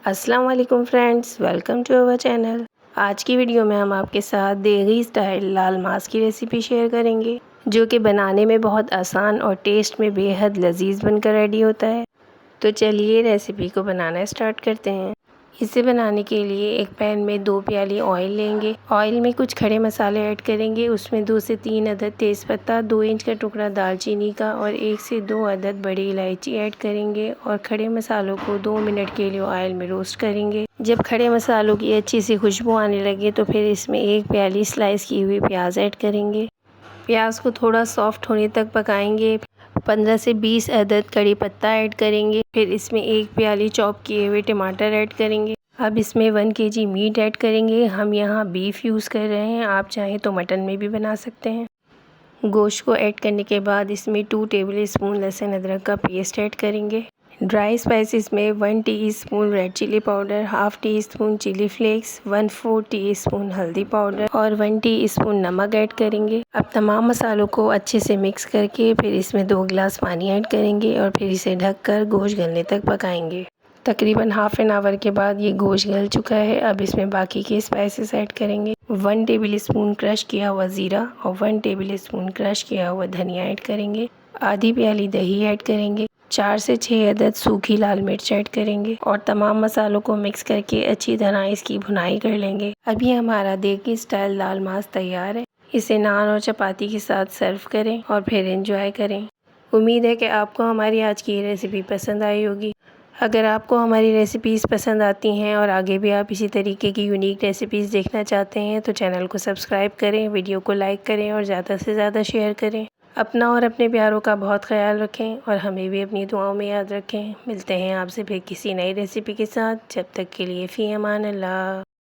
अस्सलाम वालेकुम friends, welcome to our channel. आज की वीडियो में हम आपके साथ देगी स्टाइल लाल मांस की रेसिपी शेयर करेंगे, जो कि बनाने में बहुत आसान और टेस्ट में बेहद लजीज बनकर रेडी होता है। तो चलिए रेसिपी को बनाना स्टार्ट करते हैं। इसे बनाने के लिए एक पैन में 2 प्याली ऑयल लेंगे। ऑयल में कुछ खड़े मसाले ऐड करेंगे। उसमें 2 से 3 अदद तेज़पत्ता, 2 इंच का टुकड़ा दालचीनी का और 1 से 2 अदद बड़ी इलायची ऐड करेंगे और खड़े मसालों को 2 मिनट के लिए ऑयल में रोस्ट करेंगे। जब खड़े मसालों की अच्छी सी खुशबू आने लगे तो फिर इसमें 1 प्याली स्लाइस की हुई प्याज ऐड करेंगे। प्याज को थोड़ा सॉफ्ट होने तक पकाएंगे। 15 से 20 अदद कड़ी पत्ता ऐड करेंगे। फिर इसमें 1 प्याली चॉप किए हुए टमाटर ऐड करेंगे। अब इसमें 1 केजी मीट ऐड करेंगे। हम यहाँ बीफ यूज़ कर रहे हैं, आप चाहें तो मटन में भी बना सकते हैं। गोश्त को ऐड करने के बाद इसमें 2 टेबल स्पून लहसुन अदरक का पेस्ट ऐड करेंगे। ड्राई स्पाइसेस में 1 teaspoon red chilli powder, half teaspoon chilli flakes, 1/4 teaspoon हल्दी पाउडर और 1 टीस्पून नमक ऐड करेंगे। अब तमाम मसालों को अच्छे से मिक्स करके फिर इसमें 2 गिलास पानी ऐड करेंगे और फिर इसे ढककर गोश्त गलने तक पकाएंगे। तकरीबन हाफ एन आवर के बाद ये गोश्त गल चुका है। अब इसमें बाकी के स्पाइसेस ऐड करेंगे। 1 टेबल स्पून क्रश किया हुआ ज़ीरा और 1 टेबल स्पून क्रश किया हुआ धनिया ऐड करेंगे। आधी प्याली दही ऐड करेंगे। 4 से 6 अदद सूखी लाल मिर्च ऐड करेंगे और तमाम मसालों को मिक्स करके अच्छी तरह इसकी भुनाई कर लेंगे। अभी हमारा देगी स्टाइल लाल मांस तैयार है। इसे नान और चपाती के साथ सर्व करें और फिर एंजॉय करें। उम्मीद है कि आपको हमारी आज की ये रेसिपी पसंद आई होगी। अगर आपको हमारी रेसिपीज़ पसंद आती हैं और आगे भी आप इसी तरीके की यूनिक रेसिपीज़ देखना चाहते हैं तो चैनल को सब्सक्राइब करें, वीडियो को लाइक करें और ज़्यादा से ज़्यादा शेयर करें। अपना और अपने प्यारों का बहुत ख्याल रखें और हमें भी अपनी दुआओं में याद रखें। मिलते हैं आपसे फिर किसी नई रेसिपी के साथ। जब तक के लिए फ़ी अमान अल्लाह।